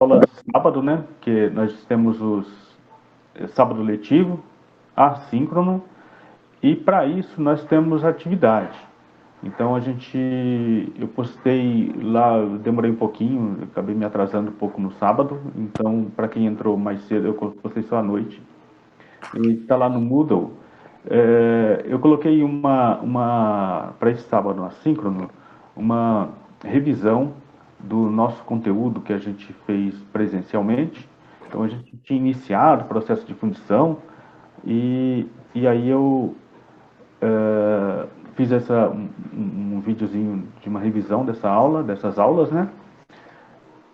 aulas sábado, né? Que nós temos os sábado letivo, assíncrono, e para isso nós temos atividade. Então eu postei lá, eu demorei um pouquinho, acabei me atrasando um pouco no sábado, então para quem entrou mais cedo eu postei só à noite. E está lá no Moodle. Eu coloquei para esse sábado assíncrono, uma revisão do nosso conteúdo que a gente fez presencialmente. Então a gente tinha iniciado o processo de fundição e aí eu fiz um videozinho de uma revisão dessas aulas, né?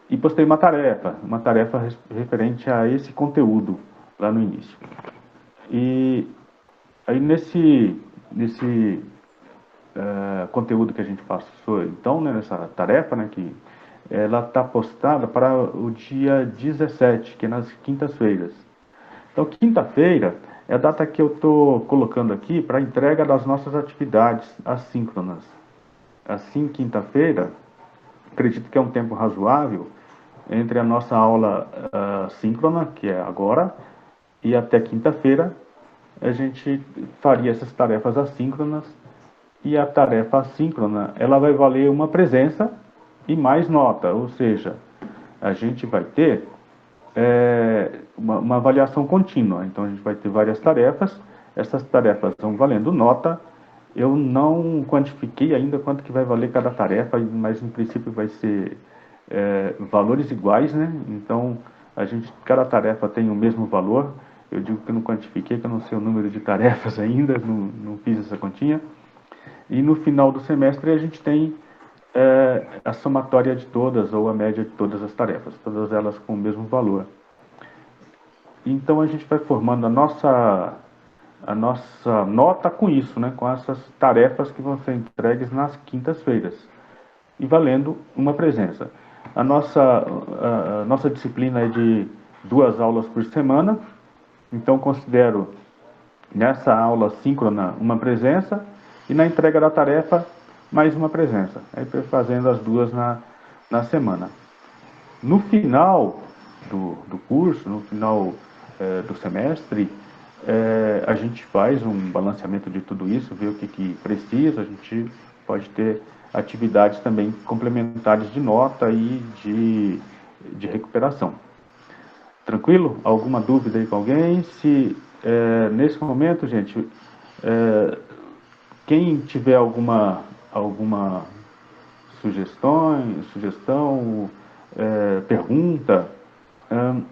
E postei uma tarefa referente a esse conteúdo lá no início. E aí nesse conteúdo que a gente passou, então, né, nessa tarefa, né, que ela está postada para o dia 17, que é nas quintas-feiras. Então, quinta-feira é a data que eu estou colocando aqui para a entrega das nossas atividades assíncronas. Assim, quinta-feira, acredito que é um tempo razoável entre a nossa aula síncrona, que é agora, e até quinta-feira, a gente faria essas tarefas assíncronas, e a tarefa assíncrona, ela vai valer uma presença e mais nota, ou seja, a gente vai ter uma avaliação contínua. Então a gente vai ter várias tarefas, essas tarefas vão valendo nota. Eu não quantifiquei ainda quanto que vai valer cada tarefa, mas em princípio vai ser valores iguais, né? Então cada tarefa tem o mesmo valor. Eu digo que eu não quantifiquei, que eu não sei o número de tarefas ainda, não fiz essa continha. E no final do semestre a gente tem a somatória de todas, ou a média de todas as tarefas, todas elas com o mesmo valor. Então a gente vai formando a nossa nota com isso, né? Com essas tarefas que vão ser entregues nas quintas-feiras e valendo uma presença. A nossa disciplina é de 2 aulas por semana, então considero nessa aula síncrona uma presença e na entrega da tarefa mais uma presença. Aí fazendo as duas na semana. No final do curso, no final do semestre, a gente faz um balanceamento de tudo isso, vê o que precisa, a gente pode ter atividades também complementares de nota e de recuperação. Tranquilo? Alguma dúvida aí com alguém? Se nesse momento, gente, quem tiver alguma sugestão, pergunta,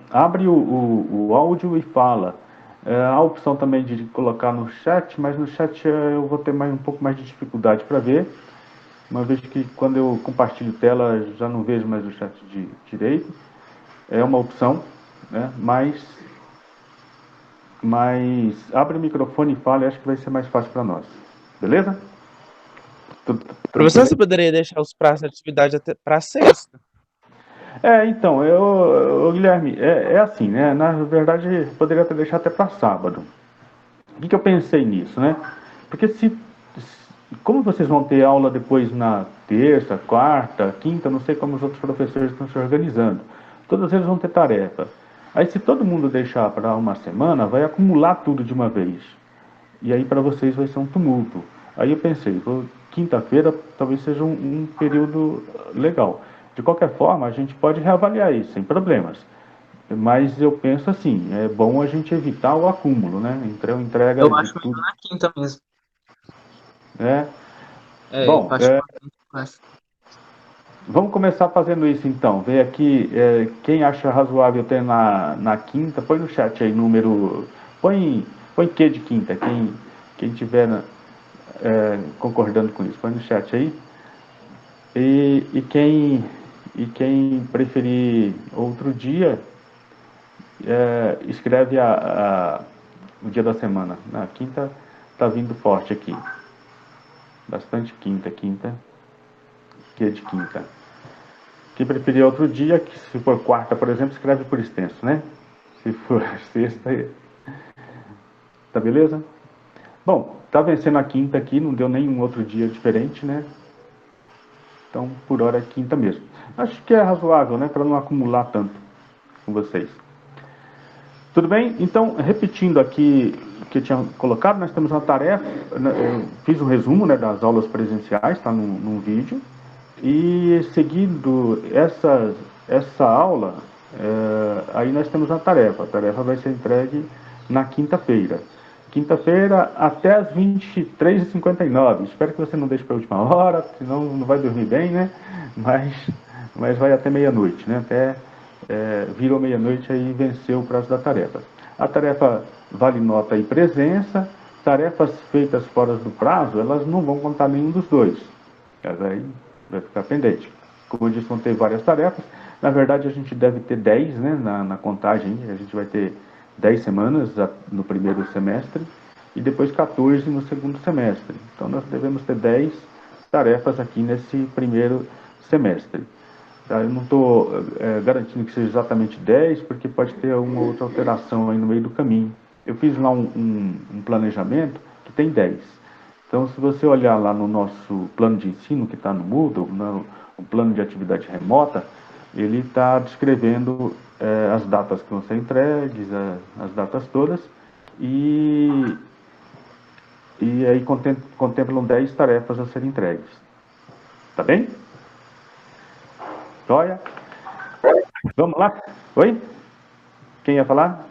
abre o áudio e fala. Há a opção também de colocar no chat, mas no chat eu vou ter um pouco mais de dificuldade para ver, uma vez que quando eu compartilho tela já não vejo mais o chat de direito. É uma opção, né? Mas abre o microfone e fala, e acho que vai ser mais fácil para nós. Beleza? Tudo Professor, tranquilo? você poderia deixar os prazos de atividade até para sexta? Então, Guilherme, é assim, né? Na verdade, poderia ter deixado até para sábado. O que eu pensei nisso, né? Porque como vocês vão ter aula depois na terça, quarta, quinta, não sei como os outros professores estão se organizando. Todos eles vão ter tarefa. Aí se todo mundo deixar para uma semana, vai acumular tudo de uma vez. E aí para vocês vai ser um tumulto. Aí eu pensei, quinta-feira talvez seja um período legal. De qualquer forma, a gente pode reavaliar isso, sem problemas. Mas eu penso assim, é bom a gente evitar o acúmulo, né? Entrega Eu de acho tudo, melhor na quinta mesmo. né? Eu Bom, particularmente acho. vamos começar fazendo isso então. Vê aqui, quem acha razoável ter na quinta, põe no chat aí número. Põe que de quinta, quem tiver concordando com isso, põe no chat aí. E, e, quem, e quem preferir outro dia, escreve o dia da semana. Na quinta tá vindo forte aqui. Bastante quinta, que é de quinta. Quem preferir outro dia, que se for quarta, por exemplo, escreve por extenso, né? Se for sexta, tá beleza? Bom, tá vencendo a quinta aqui, não deu nenhum outro dia diferente, né? Então, por hora é quinta mesmo. Acho que é razoável, né? Para não acumular tanto. com vocês. Tudo bem? Então, repetindo aqui o que eu tinha colocado, nós temos uma tarefa, eu fiz um resumo, né, das aulas presenciais, está num vídeo, e seguindo essa aula, aí nós temos uma tarefa. A tarefa vai ser entregue na quinta-feira. Quinta-feira até as 23h59. Espero que você não deixe para a última hora, senão não vai dormir bem, né? Mas vai até meia-noite, né? Até virou meia-noite aí venceu o prazo da tarefa. A tarefa vale nota e presença. Tarefas feitas fora do prazo, elas não vão contar nenhum dos dois. Aí vai ficar pendente. Como eu disse, vão ter várias tarefas. Na verdade, a gente deve ter 10, né, na contagem. A gente vai ter 10 semanas no primeiro semestre e depois 14 no segundo semestre. Então, nós devemos ter 10 tarefas aqui nesse primeiro semestre. Tá? Eu não estou garantindo que seja exatamente 10, porque pode ter uma outra alteração aí no meio do caminho. Eu fiz lá um planejamento que tem 10. Então, se você olhar lá no nosso plano de ensino, que está no Moodle, o plano de atividade remota, ele está descrevendo as datas que vão ser entregues, as datas todas, e aí contemplam 10 tarefas a serem entregues. Tá bem? Joia? Vamos lá? Oi? Quem ia falar?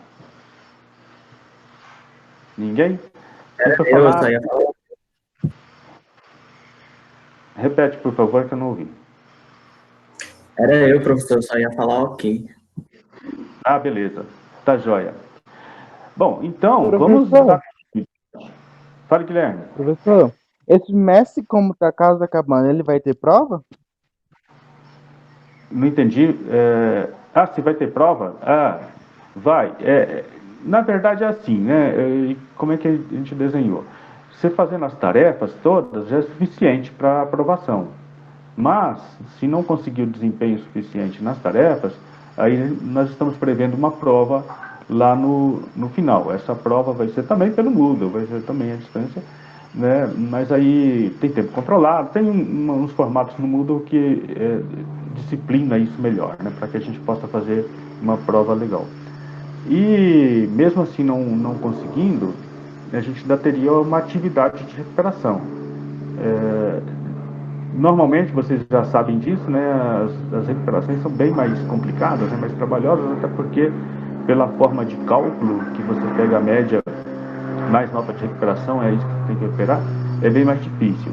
Ninguém? Quem foi Eu falar? só ia falar. Repete, por favor, que eu não ouvi. Era eu, professor, só ia falar ok. Ah, beleza. Tá joia. Bom, então, vamos Professor, dar... Fale, Guilherme. professor, esse mestre, como tá casa acabando, ele vai ter prova? Não entendi. Se vai ter prova? Ah, vai. Na verdade é assim, né? Como é que a gente desenhou? Você fazendo as tarefas todas já é suficiente para aprovação. Mas, se não conseguir o desempenho suficiente nas tarefas, aí nós estamos prevendo uma prova lá no final. Essa prova vai ser também pelo Moodle, vai ser também à distância, né? Mas aí tem tempo controlado, tem uns formatos no Moodle que disciplina isso melhor, né? Para que a gente possa fazer uma prova legal. E mesmo assim não conseguindo, a gente ainda teria uma atividade de recuperação. Normalmente, vocês já sabem disso, né? As recuperações são bem mais complicadas, né? Mais trabalhosas, até porque pela forma de cálculo que você pega a média mais nota de recuperação, é isso que você tem que recuperar, é bem mais difícil.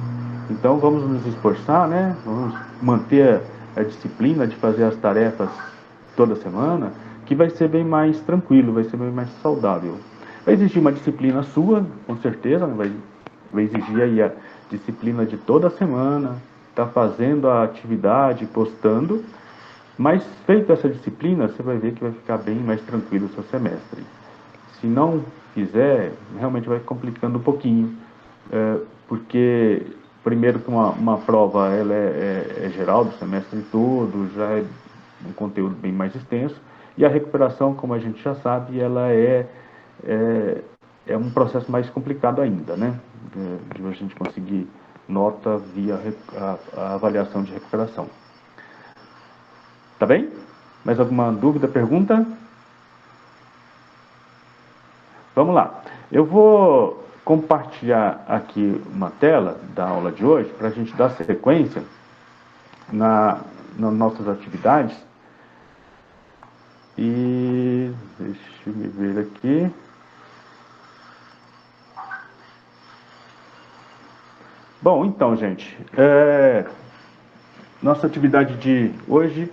Então vamos nos esforçar, né? Vamos manter a disciplina de fazer as tarefas toda semana, que vai ser bem mais tranquilo, vai ser bem mais saudável. Vai exigir uma disciplina sua, com certeza, vai exigir aí a disciplina de toda semana, tá fazendo a atividade, postando, mas feita essa disciplina, você vai ver que vai ficar bem mais tranquilo o seu semestre. Se não fizer, realmente vai complicando um pouquinho, porque primeiro que uma prova ela é geral do semestre todo, já é um conteúdo bem mais extenso, e a recuperação, como a gente já sabe, ela é um processo mais complicado ainda, né? De a gente conseguir nota via a avaliação de recuperação. Tá bem? Mais alguma dúvida, pergunta? Vamos lá. Eu vou compartilhar aqui uma tela da aula de hoje para a gente dar sequência nas nossas atividades. E deixa eu me ver aqui. Bom, então, gente, nossa atividade de hoje,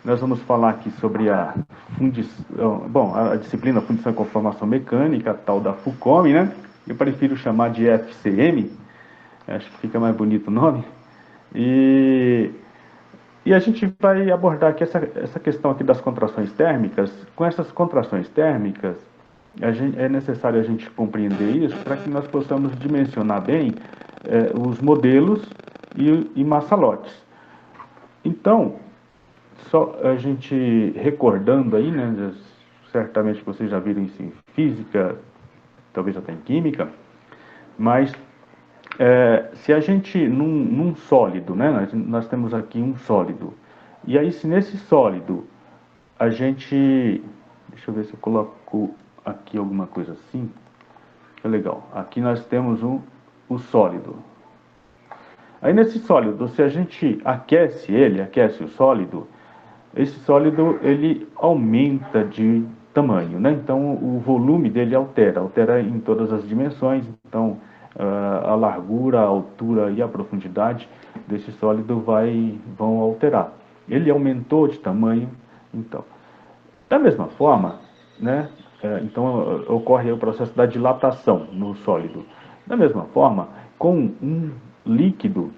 nós vamos falar aqui sobre a disciplina Fundição e Conformação Mecânica, tal da FUCOM, né? Eu prefiro chamar de FCM, acho que fica mais bonito o nome. E a gente vai abordar aqui essa questão aqui das contrações térmicas. Com essas contrações térmicas, é necessário a gente compreender isso para que nós possamos dimensionar bem os modelos e massalotes. Então, só a gente recordando aí, né, certamente vocês já viram isso em física, talvez até em química, mas se a gente, num sólido, né, nós temos aqui um sólido, e aí se nesse sólido a gente... Deixa eu ver se eu coloco aqui alguma coisa assim. É legal. Aqui nós temos o sólido. Aí nesse sólido, se a gente aquece ele, aquece o sólido, esse sólido ele aumenta de tamanho, né? Então o volume dele altera em todas as dimensões. Então a largura, a altura e a profundidade desse sólido vão alterar. Ele aumentou de tamanho, então. Da mesma forma, né? Então ocorre o processo da dilatação no sólido. Da mesma forma, com um líquido,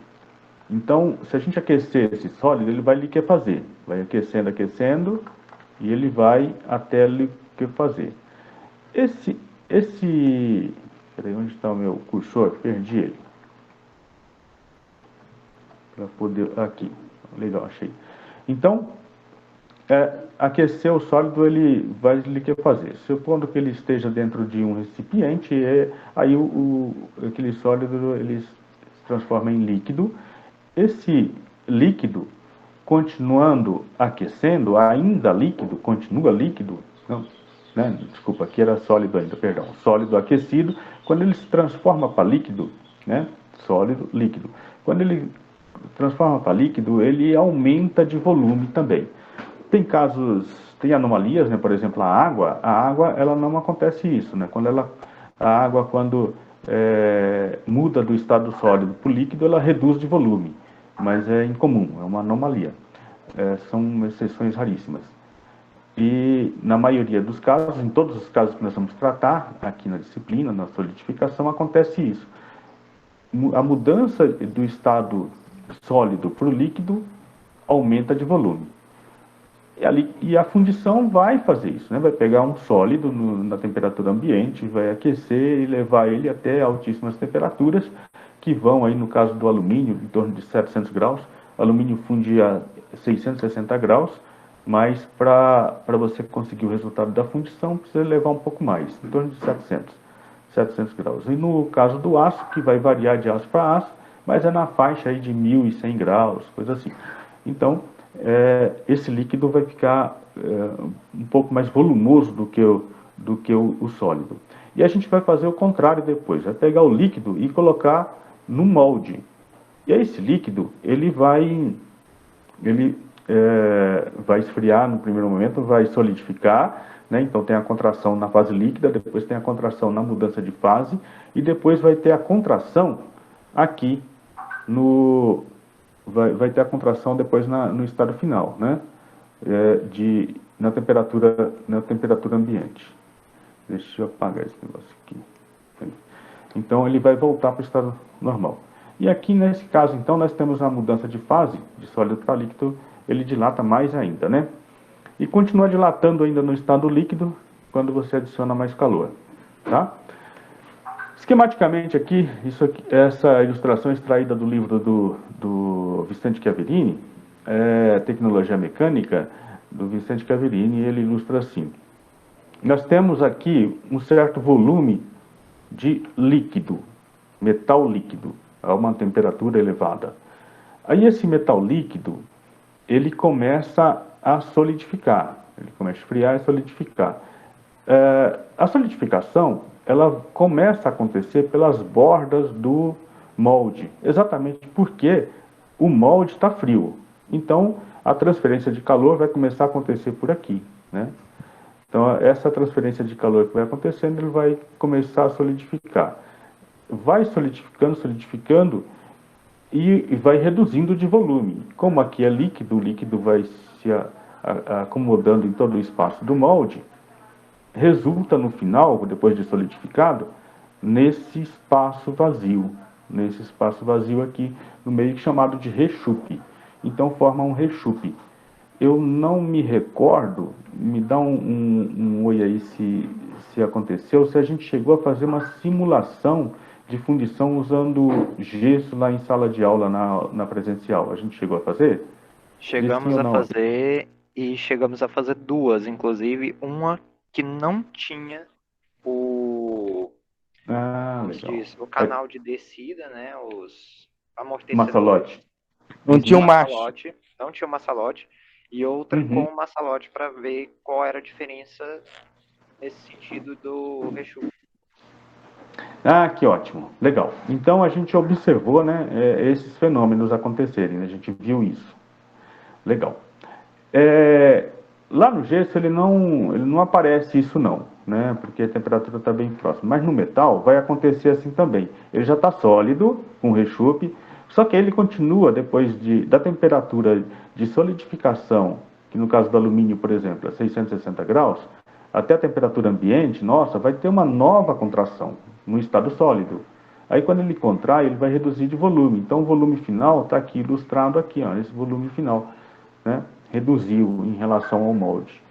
então, se a gente aquecer esse sólido, ele vai liquefazer. Vai aquecendo, aquecendo, e ele vai até liquefazer. Esse... Peraí, onde está o meu cursor? Perdi ele. Para poder... Aqui. Legal, achei. Então, aquecer o sólido, ele vai liquefazer. Supondo que ele esteja dentro de um recipiente, aí aquele sólido ele se transforma em líquido. Esse líquido, continuando aquecendo, ainda líquido, continua líquido, não, né? Desculpa, aqui era sólido ainda, perdão, sólido aquecido, quando ele se transforma para líquido, né? Sólido, líquido. Quando ele transforma para líquido, ele aumenta de volume também. Tem casos, tem anomalias, né? Por exemplo, a água ela não acontece isso, né? A água quando muda do estado sólido para o líquido, ela reduz de volume, mas é incomum, é uma anomalia. São exceções raríssimas. E na maioria dos casos, em todos os casos que nós vamos tratar aqui na disciplina, na solidificação, acontece isso. A mudança do estado sólido para o líquido aumenta de volume. E a fundição vai fazer isso, né? Vai pegar um sólido na temperatura ambiente, vai aquecer e levar ele até altíssimas temperaturas, que vão aí, no caso do alumínio, em torno de 700 graus. O alumínio funde a 660 graus, mas para você conseguir o resultado da fundição, precisa levar um pouco mais, em torno de 700 graus. E no caso do aço, que vai variar de aço para aço, mas é na faixa aí de 1.100 graus, coisa assim. Então, esse líquido vai ficar um pouco mais volumoso do que o sólido. E a gente vai fazer o contrário depois, vai pegar o líquido e colocar no molde. E aí esse líquido, ele vai esfriar no primeiro momento, vai solidificar, né? Então tem a contração na fase líquida, depois tem a contração na mudança de fase, e depois vai ter a contração aqui no... Vai ter a contração depois no estado final, né? Na temperatura ambiente. Deixa eu apagar esse negócio aqui. Então ele vai voltar para o estado normal. E aqui nesse caso, então, nós temos a mudança de fase, de sólido para líquido, ele dilata mais ainda, né? E continua dilatando ainda no estado líquido quando você adiciona mais calor, tá? Esquematicamente aqui, essa ilustração é extraída do livro do Vicente Chiaverini, Tecnologia Mecânica, do Vicente Chiaverini, e ele ilustra assim. Nós temos aqui um certo volume de líquido, metal líquido, a uma temperatura elevada. Aí esse metal líquido, ele começa a solidificar, ele começa a esfriar e solidificar. A solidificação, ela começa a acontecer pelas bordas do molde, exatamente porque o molde está frio. Então, a transferência de calor vai começar a acontecer por aqui, né? Então, essa transferência de calor que vai acontecendo, ele vai começar a solidificar. Vai solidificando, solidificando e vai reduzindo de volume. Como aqui é líquido, o líquido vai se acomodando em todo o espaço do molde, resulta no final, depois de solidificado, nesse espaço vazio aqui no meio, chamado de rechupe. Então forma um rechupe. Eu não me recordo, me dá um oi aí se aconteceu, se a gente chegou a fazer uma simulação de fundição usando gesso lá em sala de aula na presencial. A gente chegou a fazer? Chegamos a fazer, e chegamos a fazer duas, inclusive uma que não tinha o canal de descida, né? Os amortecedores. Maçalote. Não tinha um macho. Não tinha o maçalote. e outra Uhum. com maçalote para ver qual era a diferença nesse sentido do rechupe. Ah, que ótimo, legal. Então a gente observou, né, esses fenômenos acontecerem, né? A gente viu isso. Legal. É, lá no gesso ele não aparece isso não, né? Porque a temperatura está bem próxima. Mas no metal vai acontecer assim também. Ele já está sólido, com rechupe, só que ele continua depois da temperatura de solidificação, que no caso do alumínio, por exemplo, é 660 graus, até a temperatura ambiente, nossa, vai ter uma nova contração no estado sólido. Aí quando ele contrai, ele vai reduzir de volume. Então o volume final está aqui ilustrado aqui, ó, esse volume final, né? Reduziu em relação ao molde.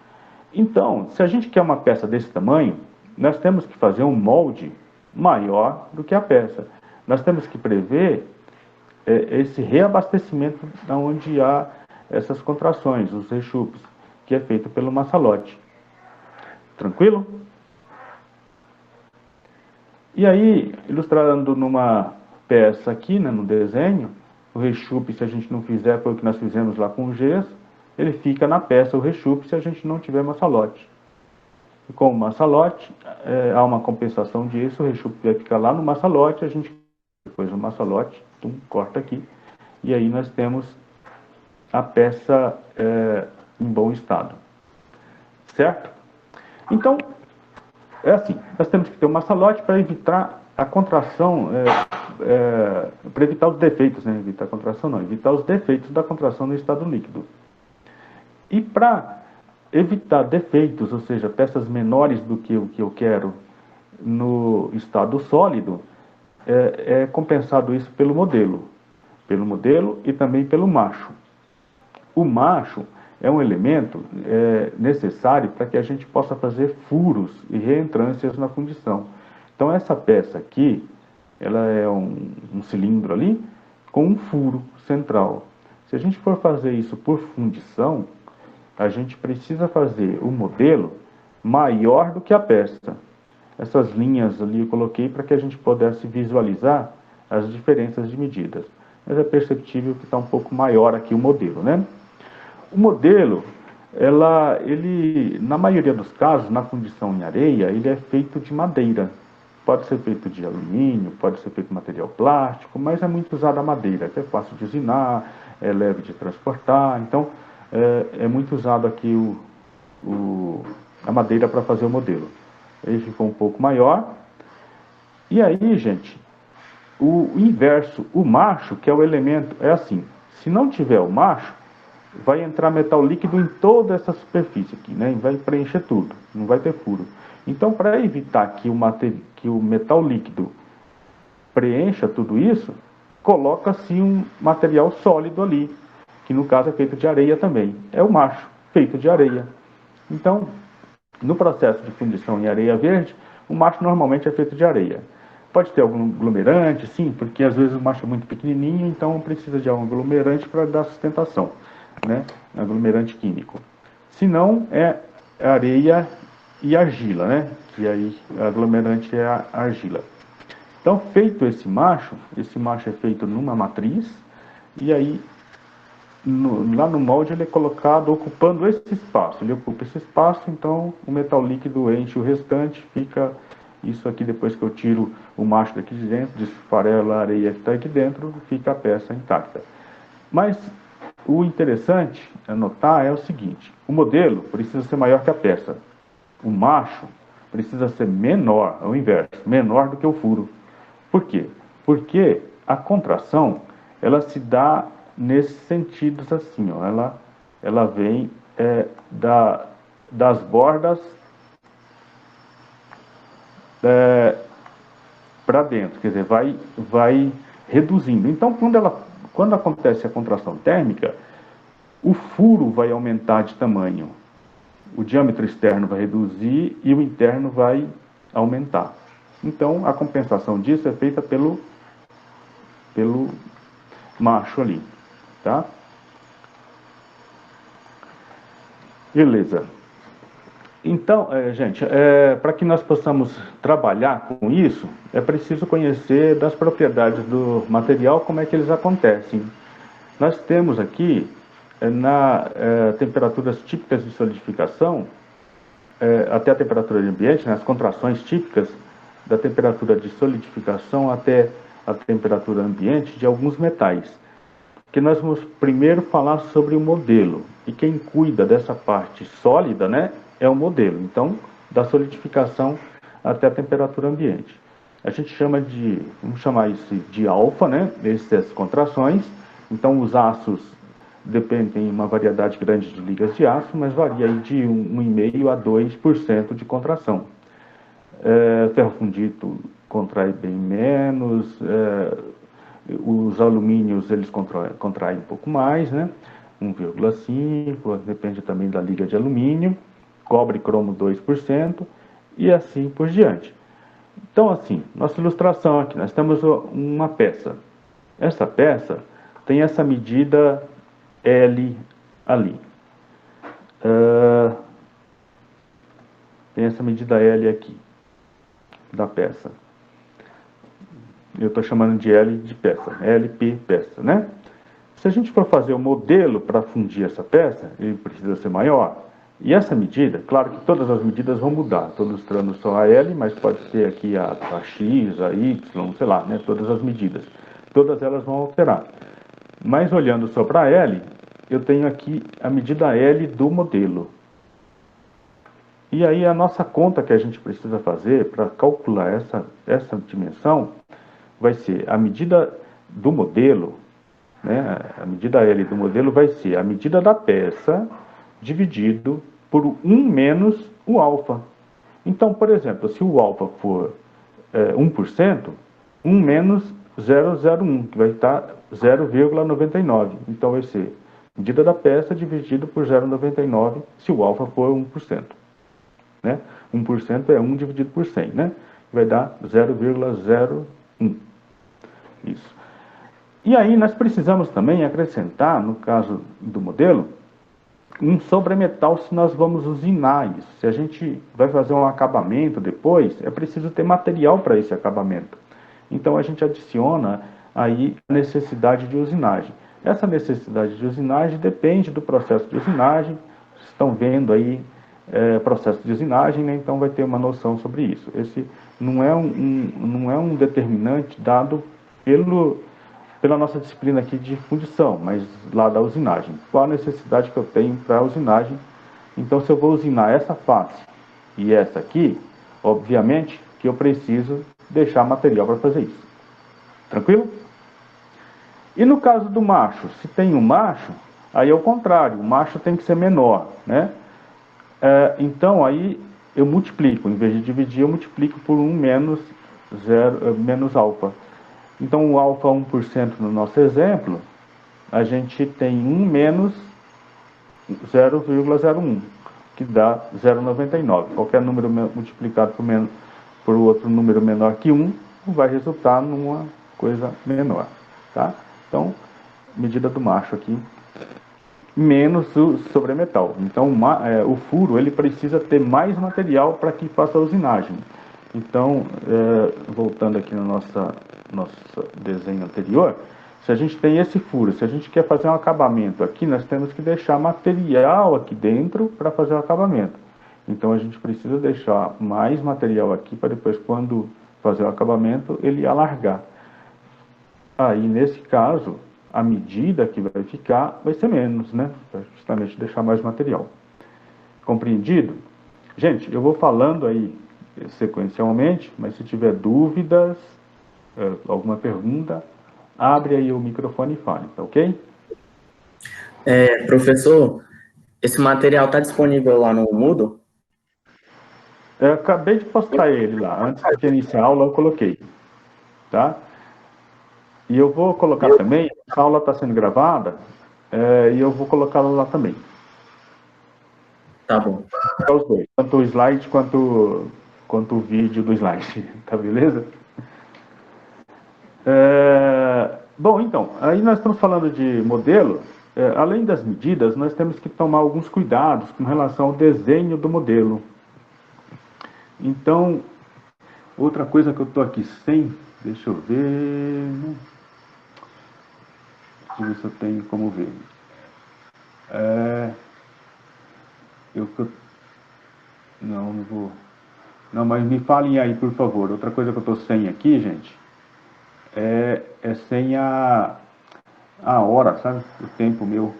Então, se a gente quer uma peça desse tamanho, nós temos que fazer um molde maior do que a peça. Nós temos que prever esse reabastecimento onde há essas contrações, os rechupes, que é feito pelo maçalote. Tranquilo? E aí, ilustrando numa peça aqui, né, no desenho, o rechupe, se a gente não fizer, foi o que nós fizemos lá com o gesso, ele fica na peça, o rechupe, se a gente não tiver maçalote. E com o maçalote, há uma compensação disso, o rechupe vai ficar lá no maçalote, a gente depois o maçalote, corta aqui, e aí nós temos a peça em bom estado. Certo? Então, é assim, nós temos que ter um maçalote para evitar a contração, para evitar os defeitos, né? Evitar a contração não, evitar os defeitos da contração no estado líquido. E para evitar defeitos, ou seja, peças menores do que o que eu quero no estado sólido, é compensado isso pelo modelo e também pelo macho. O macho é um elemento necessário para que a gente possa fazer furos e reentrâncias na fundição. Então essa peça aqui, ela é um cilindro ali com um furo central. Se a gente for fazer isso por fundição, a gente precisa fazer o modelo maior do que a peça. Essas linhas ali eu coloquei para que a gente pudesse visualizar as diferenças de medidas. Mas é perceptível que está um pouco maior aqui o modelo, né? O modelo, ele, na maioria dos casos, na fundição em areia, ele é feito de madeira. Pode ser feito de alumínio, pode ser feito de material plástico, mas é muito usado a madeira, que é fácil de usinar, é leve de transportar. Então, é muito usado aqui a madeira para fazer o modelo. Ele ficou um pouco maior. E aí, gente, o inverso, o macho, que é o elemento, é assim, se não tiver o macho, vai entrar metal líquido em toda essa superfície aqui, né? Vai preencher tudo, não vai ter furo. Então, para evitar que o metal líquido preencha tudo isso, coloca-se um material sólido ali, que no caso é feito de areia também. É o macho, feito de areia. Então, no processo de fundição em areia verde, o macho normalmente é feito de areia. Pode ter algum aglomerante, sim, porque às vezes o macho é muito pequenininho, então precisa de algum aglomerante para dar sustentação, né? Aglomerante químico. Se não, é areia e argila, né? Que aí aglomerante é a argila. Então, feito esse macho é feito numa matriz, e aí lá no molde ele é colocado ocupando esse espaço. Ele ocupa esse espaço, então o metal líquido enche o restante, fica isso aqui depois que eu tiro o macho daqui de dentro, desfarelo a areia que está aqui dentro, fica a peça intacta. Mas o interessante a notar é o seguinte: o modelo precisa ser maior que a peça. O macho precisa ser menor, ao inverso, menor do que o furo. Por quê? Porque a contração, ela se dá nesses sentidos assim, ó, ela vem das bordas para dentro, quer dizer, vai reduzindo. Então, quando acontece a contração térmica, o furo vai aumentar de tamanho, o diâmetro externo vai reduzir e o interno vai aumentar. Então, a compensação disso é feita pelo macho ali, tá? Beleza. Então, gente, para que nós possamos trabalhar com isso, é preciso conhecer das propriedades do material, como é que eles acontecem. Nós temos aqui temperaturas típicas de solidificação, até a temperatura de ambiente, as contrações típicas da temperatura de solidificação até a temperatura ambiente de alguns metais. Que nós vamos primeiro falar sobre o modelo. E quem cuida dessa parte sólida, né, é o modelo. Então, da solidificação até a temperatura ambiente. A gente chama de, vamos chamar isso de alfa, né, essas contrações. Então, os aços dependem de uma variedade grande de ligas de aço, mas varia aí de 1,5% a 2% de contração. Ferro fundido contrai bem menos, os alumínios eles contraem um pouco mais, né? 1,5%, depende também da liga de alumínio, cobre e cromo 2%, e assim por diante. Então, assim, nossa ilustração aqui, nós temos uma peça. Essa peça tem essa medida L ali. Tem essa medida L aqui, da peça. Eu estou chamando de L de peça, LP peça, né? Se a gente for fazer o modelo para fundir essa peça, ele precisa ser maior. E essa medida, claro que todas as medidas vão mudar. Estou ilustrando só a L, mas pode ser aqui a X, a Y, sei lá, né? Todas as medidas. Todas elas vão alterar. Mas olhando só para a L, eu tenho aqui a medida L do modelo. E aí a nossa conta que a gente precisa fazer para calcular essa dimensão vai ser a medida do modelo, né? A medida L do modelo vai ser a medida da peça dividido por 1 menos o alfa. Então, por exemplo, se o alfa for 1%, 1 menos 0,01, que vai estar 0,99. Então, vai ser medida da peça dividido por 0,99 se o alfa for 1%. Né? 1% é 1 dividido por 100, né? Vai dar 0,01. Isso. E aí nós precisamos também acrescentar, no caso do modelo, um sobremetal se nós vamos usinar isso. Se a gente vai fazer um acabamento depois, é preciso ter material para esse acabamento. Então a gente adiciona aí a necessidade de usinagem. Essa necessidade de usinagem depende do processo de usinagem. Vocês estão vendo aí processo de usinagem, né? Então vai ter uma noção sobre isso. Esse não é um determinante dado pela nossa disciplina aqui de fundição, mas lá da usinagem. Qual a necessidade que eu tenho para a usinagem? Então, se eu vou usinar essa face e essa aqui, obviamente que eu preciso deixar material para fazer isso. Tranquilo? E no caso do macho, se tem um macho, aí é o contrário, o macho tem que ser menor, né? Então, aí eu multiplico, em vez de dividir, eu multiplico por 1 menos alfa. Então, o alfa 1% no nosso exemplo, a gente tem 1 menos 0,01, que dá 0,99. Qualquer número multiplicado por outro número menor que 1 vai resultar numa coisa menor. Tá? Então, medida do macho aqui, menos o sobremetal. Então, o furo ele precisa ter mais material para que faça a usinagem. Então, voltando aqui no nosso desenho anterior, se a gente tem esse furo, se a gente quer fazer um acabamento aqui, nós temos que deixar material aqui dentro para fazer o acabamento. Então, a gente precisa deixar mais material aqui para depois, quando fazer o acabamento, ele alargar. Aí, nesse caso, a medida que vai ficar vai ser menos, né? Para justamente deixar mais material. Compreendido? Gente, eu vou falando aí sequencialmente, mas se tiver dúvidas, alguma pergunta, abre aí o microfone e fale, tá ok? Professor, esse material está disponível lá no Moodle? Eu acabei de postar ele lá, antes de iniciar a aula eu coloquei, tá? E eu vou colocar também, a aula está sendo gravada, e eu vou colocá-la lá também. Tá bom. Os dois, tanto o slide quanto o vídeo do slide, tá beleza? Bom, então, aí nós estamos falando de modelo. Além das medidas, nós temos que tomar alguns cuidados com relação ao desenho do modelo. Então, outra coisa que eu estou aqui sem, deixa eu ver, deixa eu ver se eu tenho como ver. Não vou. Não, mas me falem aí, por favor. Outra coisa que eu tô sem aqui, gente, é sem a hora, sabe? O tempo meu.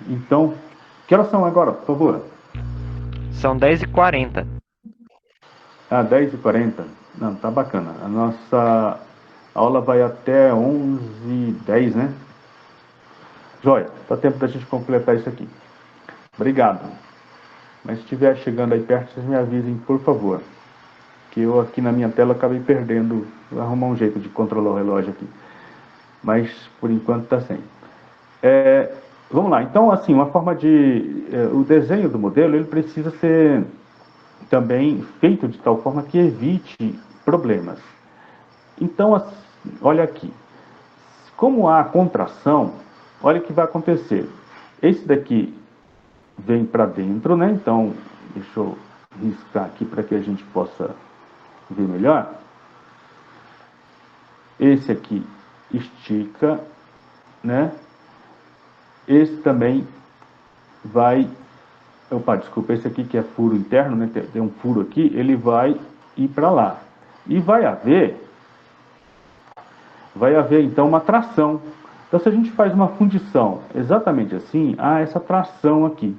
Então, que horas são agora, por favor? São 10h40. 10h40. Não, tá bacana. A nossa aula vai até 11h10, né? Joia, dá tempo da gente completar isso aqui. Obrigado. Mas se estiver chegando aí perto, vocês me avisem, por favor. Que eu aqui na minha tela acabei perdendo. Vou arrumar um jeito de controlar o relógio aqui. Mas por enquanto está sem. Vamos lá. Então, assim, uma forma de... o desenho do modelo, ele precisa ser também feito de tal forma que evite problemas. Então, olha aqui. Como há contração, olha o que vai acontecer. Esse daqui vem para dentro, né? Então, deixa eu riscar aqui para que a gente possa ver melhor. Esse aqui estica, né? Esse também vai... Opa, desculpa, esse aqui que é furo interno, né? Tem um furo aqui, ele vai ir para lá. E vai haver então uma tração. Então, se a gente faz uma fundição exatamente assim, há essa tração aqui.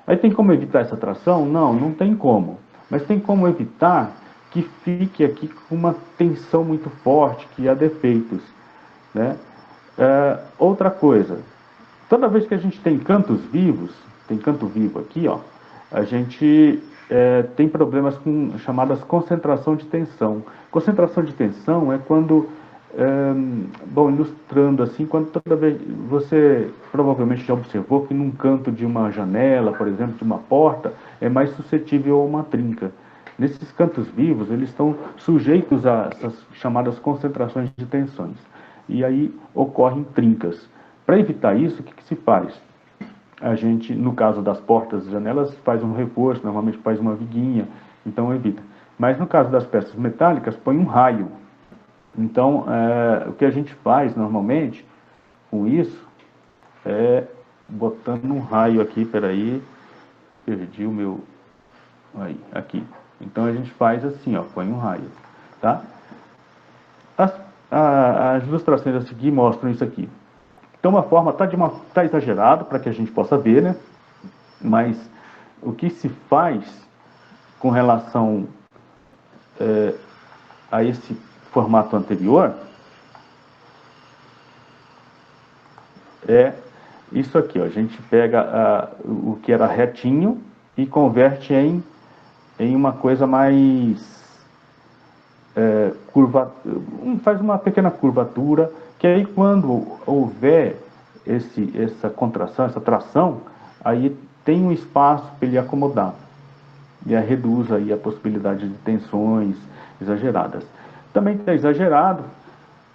Aí tem como evitar essa tração? Não, não tem como. Mas tem como evitar que fique aqui com uma tensão muito forte, que há defeitos, né? Outra coisa, toda vez que a gente tem cantos vivos, tem canto vivo aqui, ó, a gente tem problemas com chamadas concentração de tensão. Concentração de tensão é quando, bom, ilustrando assim, quando toda vez você provavelmente já observou que num canto de uma janela, por exemplo, de uma porta, é mais suscetível a uma trinca. Nesses cantos vivos, eles estão sujeitos a essas chamadas concentrações de tensões. E aí ocorrem trincas. Para evitar isso, o que se faz? A gente, no caso das portas e janelas, faz um reforço, normalmente faz uma viguinha, então evita. Mas no caso das peças metálicas, põe um raio. Então, o que a gente faz normalmente com isso é botando um raio aqui, peraí, perdi o meu... Aí, aqui. Então a gente faz assim, ó, põe um raio, tá? As ilustrações a seguir mostram isso aqui. Então, uma forma tá exagerado para que a gente possa ver, né? Mas o que se faz com relação a esse formato anterior é isso aqui, ó. A gente pega o que era retinho e converte em uma coisa mais faz uma pequena curvatura, que aí quando houver essa contração, essa tração, aí tem um espaço para ele acomodar. E aí reduz aí a possibilidade de tensões exageradas. Também está exagerado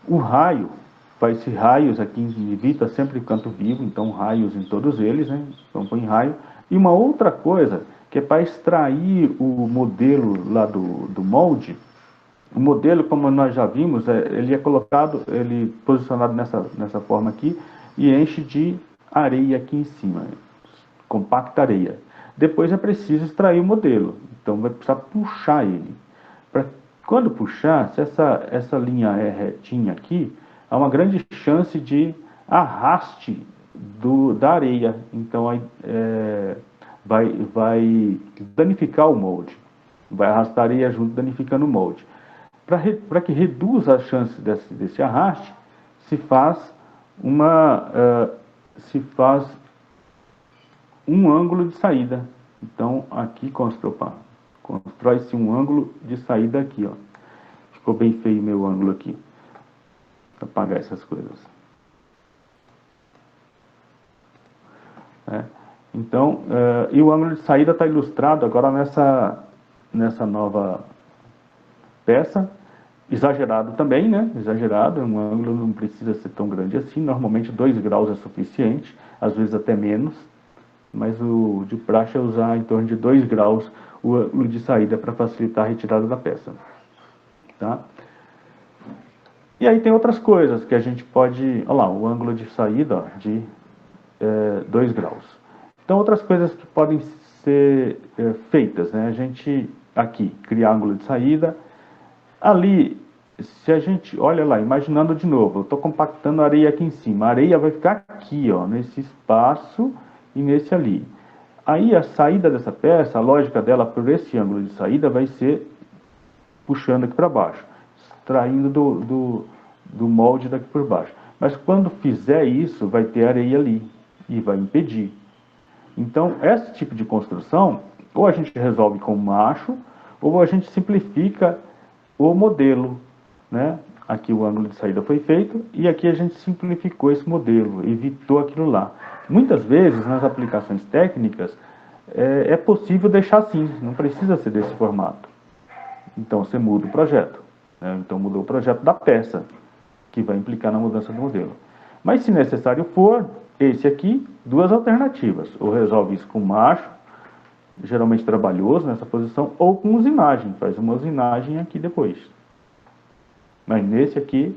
o raio, faz raios aqui, evita sempre canto vivo, então raios em todos eles, né? Então põe raio. E uma outra coisa, que é para extrair o modelo lá do molde. O modelo, como nós já vimos, ele é colocado, ele posicionado nessa forma aqui e enche de areia aqui em cima, compacta areia. Depois é preciso extrair o modelo, então vai precisar puxar ele. Quando puxar, se essa linha é retinha aqui, há uma grande chance de arraste da areia, então vai danificar o molde, vai arrastar areia junto, danificando o molde. Para que reduza as chances desse arraste, se faz um ângulo de saída. Então, aqui constrói-se um ângulo de saída aqui, ó. Ficou bem feio o meu ângulo aqui. Para apagar essas coisas. Então, e o ângulo de saída está ilustrado agora nessa nova peça. Exagerado também, né? Exagerado, um ângulo não precisa ser tão grande assim. Normalmente 2 graus é suficiente, às vezes até menos. Mas o de praxe é usar em torno de 2 graus o ângulo de saída para facilitar a retirada da peça. Tá? E aí tem outras coisas que a gente pode... Olha lá, o ângulo de saída ó, 2 graus. Então, outras coisas que podem ser feitas, né? A gente, aqui, cria ângulo de saída. Ali, se a gente, olha lá, imaginando de novo, eu estou compactando a areia aqui em cima. A areia vai ficar aqui, ó, nesse espaço e nesse ali. Aí a saída dessa peça, a lógica dela por esse ângulo de saída vai ser puxando aqui para baixo, extraindo do molde daqui por baixo. Mas quando fizer isso, vai ter areia ali e vai impedir. Então, esse tipo de construção, ou a gente resolve com macho, ou a gente simplifica o modelo, né? Aqui o ângulo de saída foi feito e aqui a gente simplificou esse modelo, evitou aquilo lá. Muitas vezes, nas aplicações técnicas, é possível deixar assim, não precisa ser desse formato. Então, você muda o projeto, né? Então, mudou o projeto da peça, que vai implicar na mudança do modelo. Mas, se necessário for, esse aqui, 2 alternativas. Ou resolve isso com macho, geralmente trabalhoso nessa posição, ou com usinagem, faz uma usinagem aqui depois. Mas nesse aqui,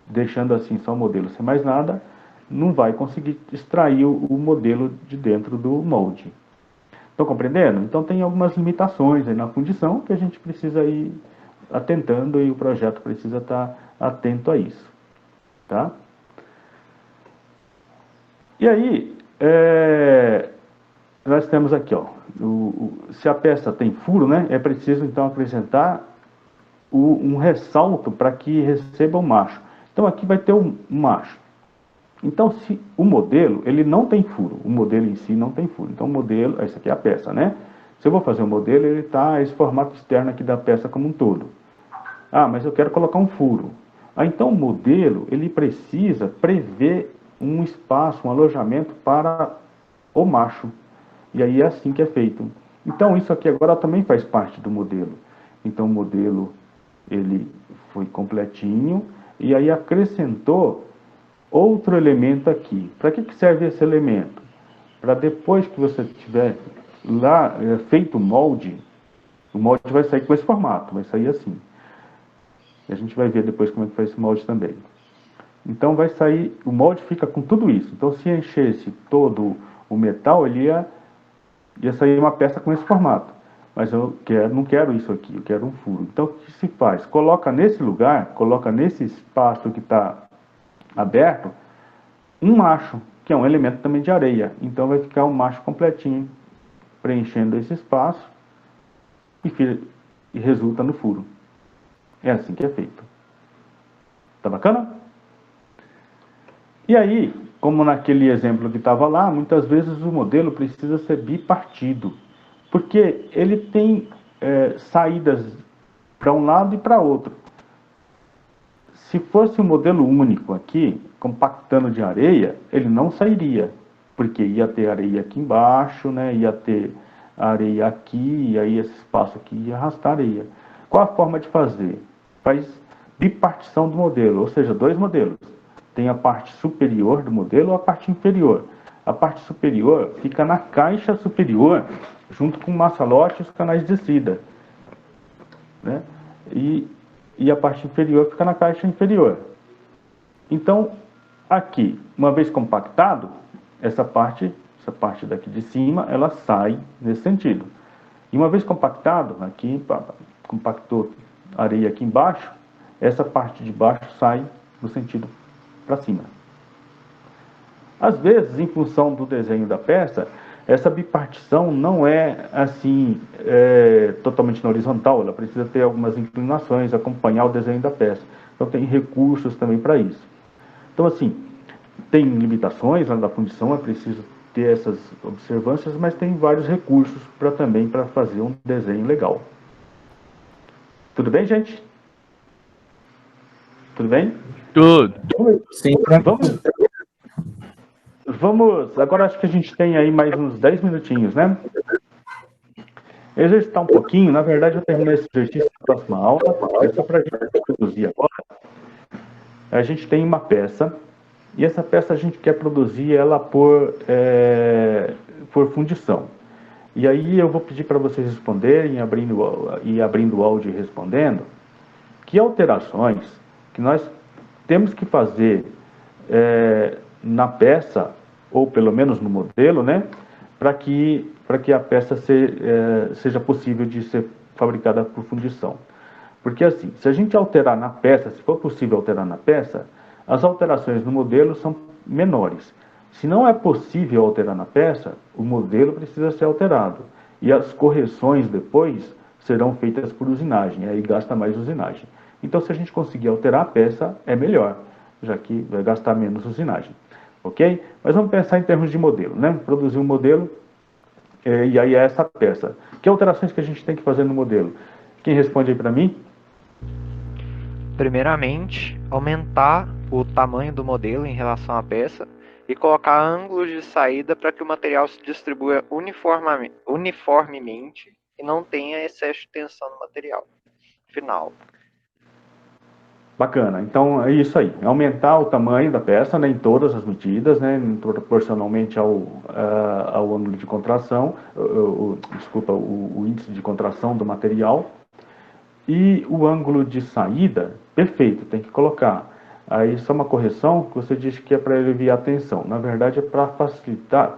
deixando assim só o modelo sem mais nada, não vai conseguir extrair o modelo de dentro do molde. Estão compreendendo? Então tem algumas limitações aí na fundição que a gente precisa ir atentando e o projeto precisa estar atento a isso. Tá? E aí, nós temos aqui, ó, se a peça tem furo, né, é preciso então acrescentar um ressalto para que receba o macho. Então aqui vai ter um macho. Então se o modelo, ele não tem furo, o modelo em si não tem furo. Então o modelo, essa aqui é a peça, né? Se eu vou fazer o modelo, ele está esse formato externo aqui da peça como um todo. Ah, mas eu quero colocar um furo. Então o modelo, ele precisa prever um espaço, um alojamento para o macho. E aí é assim que é feito. Então isso aqui agora também faz parte do modelo. Então o modelo, ele foi completinho e aí acrescentou outro elemento aqui. Para que serve esse elemento? Para depois que você tiver lá feito o molde vai sair com esse formato, vai sair assim. E a gente vai ver depois como é que faz esse molde também. Então vai sair, o molde fica com tudo isso. Então se enchesse todo o metal, ele ia sair uma peça com esse formato. Mas eu não quero isso aqui, eu quero um furo. Então o que se faz? Coloca nesse lugar, coloca nesse espaço que está aberto, um macho, que é um elemento também de areia. Então vai ficar um macho completinho, preenchendo esse espaço e resulta no furo. É assim que é feito. Tá bacana? E aí, como naquele exemplo que estava lá, muitas vezes o modelo precisa ser bipartido, porque ele tem saídas para um lado e para outro. Se fosse um modelo único aqui, compactando de areia, ele não sairia, porque ia ter areia aqui embaixo, né? Ia ter areia aqui, e aí esse espaço aqui ia arrastar areia. Qual a forma de fazer? Faz bipartição do modelo, ou seja, 2 modelos. Tem a parte superior do modelo ou a parte inferior. A parte superior fica na caixa superior, junto com o maçalote e os canais de descida, né? E a parte inferior fica na caixa inferior. Então, aqui, uma vez compactado, essa parte daqui de cima, ela sai nesse sentido. E uma vez compactado, aqui, compactou a areia aqui embaixo, essa parte de baixo sai no sentido para cima. Às vezes, em função do desenho da peça, essa bipartição não é assim totalmente na horizontal, ela precisa ter algumas inclinações, acompanhar o desenho da peça. Então tem recursos também para isso. Então assim, tem limitações lá da fundição, é preciso ter essas observâncias, mas tem vários recursos também para fazer um desenho legal. Tudo bem, gente? Tudo bem? Tudo. Sim. Vamos, agora acho que a gente tem aí mais uns 10 minutinhos, né? Exercitar um pouquinho, na verdade eu terminei esse exercício na próxima aula, é só para a gente produzir agora. A gente tem uma peça, e essa peça a gente quer produzir ela por fundição. E aí eu vou pedir para vocês responderem, abrindo o áudio e respondendo, que alterações que nós temos que fazer na peça ou pelo menos no modelo, né, para que a peça seja possível de ser fabricada por fundição. Porque assim, se a gente alterar na peça, se for possível alterar na peça, as alterações no modelo são menores. Se não é possível alterar na peça, o modelo precisa ser alterado. E as correções depois serão feitas por usinagem, aí gasta mais usinagem. Então, se a gente conseguir alterar a peça, é melhor, já que vai gastar menos usinagem. Ok? Mas vamos pensar em termos de modelo, né? Produzir um modelo, e aí é essa peça. Que alterações que a gente tem que fazer no modelo? Quem responde aí para mim? Primeiramente, aumentar o tamanho do modelo em relação à peça e colocar ângulos de saída para que o material se distribua uniformemente e não tenha excesso de tensão no material final. Bacana, então é isso aí, aumentar o tamanho da peça, né, em todas as medidas, né, proporcionalmente ao ângulo de contração, desculpa, o índice de contração do material, e o ângulo de saída, perfeito, tem que colocar. Aí só uma correção, que você disse que é para aliviar a tensão, na verdade é para facilitar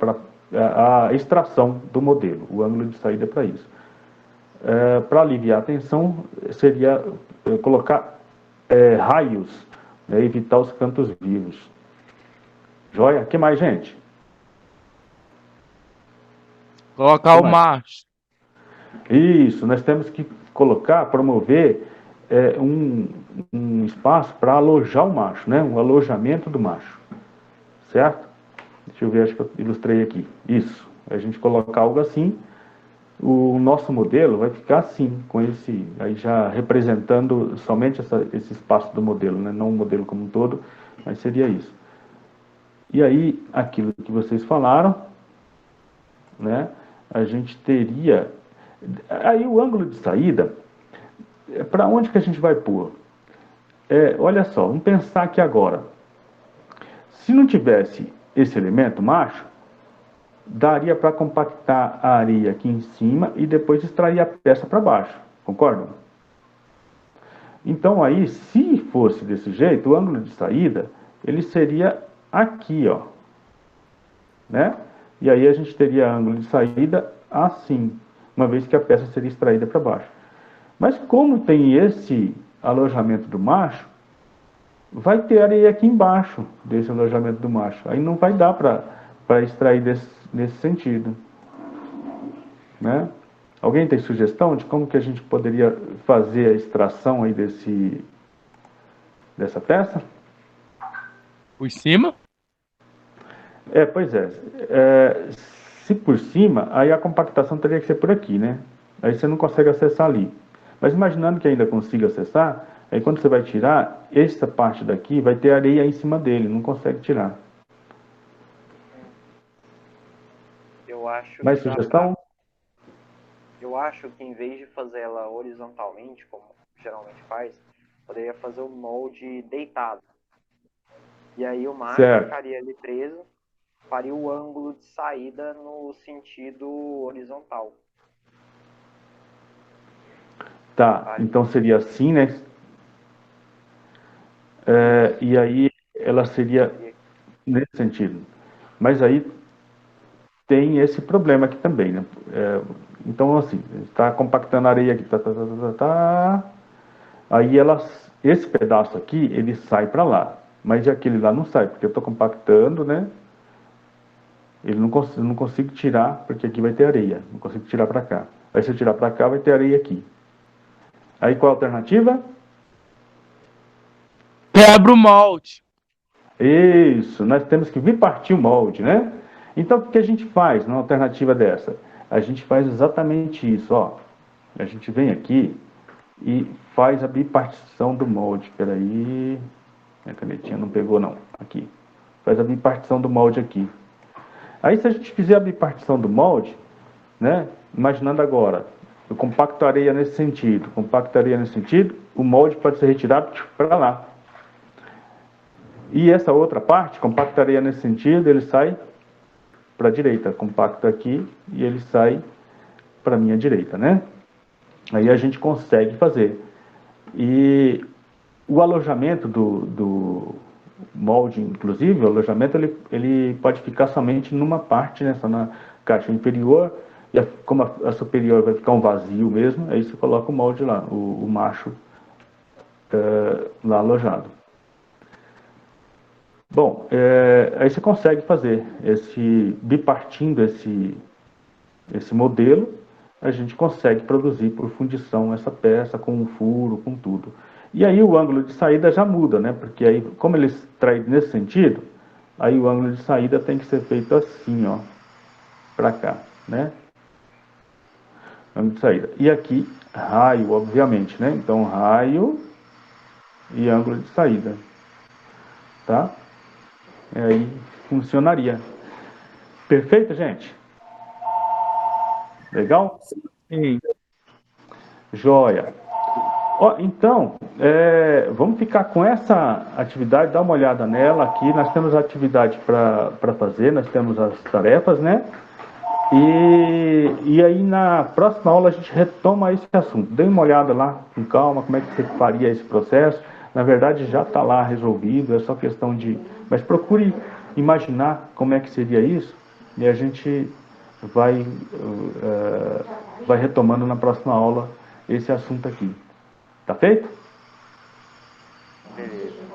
a extração do modelo, o ângulo de saída é para isso. Para aliviar a tensão, seria colocar raios, né, evitar os cantos vivos. Joia? O que mais, gente? Colocar o macho. Isso, nós temos que colocar, promover um espaço para alojar o macho, né? Um alojamento do macho. Certo? Deixa eu ver, acho que eu ilustrei aqui. Isso. A gente colocar algo assim, o nosso modelo vai ficar assim, com esse, aí já representando somente esse espaço do modelo, né? Não o modelo como um todo, mas seria isso. E aí, aquilo que vocês falaram, né? A gente teria, aí o ângulo de saída, para onde que a gente vai pôr? Olha só, vamos pensar aqui agora. Se não tivesse esse elemento macho, daria para compactar a areia aqui em cima e depois extrair a peça para baixo, concordam? Então aí, se fosse desse jeito, o ângulo de saída, ele seria aqui, ó, né? E aí a gente teria ângulo de saída assim, uma vez que a peça seria extraída para baixo. Mas como tem esse alojamento do macho, vai ter areia aqui embaixo desse alojamento do macho. Aí não vai dar para extrair nesse sentido, né? Alguém tem sugestão de como que a gente poderia fazer a extração aí dessa peça? Por cima? Pois é. Se por cima, aí a compactação teria que ser por aqui, né? Aí você não consegue acessar ali. Mas imaginando que ainda consiga acessar, aí quando você vai tirar, essa parte daqui vai ter areia em cima dele, não consegue tirar. Eu acho Mais que sugestão? eu acho que em vez de fazer ela horizontalmente, como geralmente faz, poderia fazer o molde deitado. E aí o macho ficaria ali preso, faria o ângulo de saída no sentido horizontal. Tá, então seria assim, né? E aí ela seria nesse sentido. Mas aí tem esse problema aqui também, né? Então, assim, está compactando a areia aqui, aí esse pedaço aqui, ele sai para lá, mas aquele lá não sai, porque eu estou compactando, né? Ele não consigo tirar, porque aqui vai ter areia, não consigo tirar para cá. Aí se eu tirar para cá, vai ter areia aqui. Aí qual a alternativa? Quebra o molde. Isso, nós temos que vir partir o molde, né? Então, o que a gente faz numa alternativa dessa? A gente faz exatamente isso, ó. A gente vem aqui e faz a bipartição do molde. Espera aí, minha canetinha não pegou não. Aqui. Faz a bipartição do molde aqui. Aí, se a gente fizer a bipartição do molde, né? Imaginando agora, eu compacto a areia nesse sentido, o molde pode ser retirado para lá. E essa outra parte, compacta a areia nesse sentido, ele sai para a direita, compacto aqui e ele sai para a minha direita, né? Aí a gente consegue fazer. E o alojamento molde, inclusive, o alojamento, ele pode ficar somente numa parte, né, só na caixa inferior, e como a superior vai ficar um vazio mesmo, aí você coloca o molde lá, o macho lá alojado. Bom, aí você consegue fazer bipartindo esse modelo, a gente consegue produzir por fundição essa peça com um furo, com tudo. E aí o ângulo de saída já muda, né? Porque aí, como ele extrai nesse sentido, aí o ângulo de saída tem que ser feito assim, ó, para cá, né? Ângulo de saída. E aqui, raio, obviamente, né? Então, raio e ângulo de saída, tá? E aí funcionaria. Perfeito, gente? Legal? Sim. Joia. Ó, então, vamos ficar com essa atividade, dá uma olhada nela aqui. Nós temos a atividade para fazer, nós temos as tarefas, né? E aí na próxima aula a gente retoma esse assunto. Dê uma olhada lá com calma, como é que você faria esse processo. Na verdade já está lá resolvido, é só questão de... Mas procure imaginar como é que seria isso e a gente vai, vai retomando na próxima aula esse assunto aqui. Tá feito? Beleza.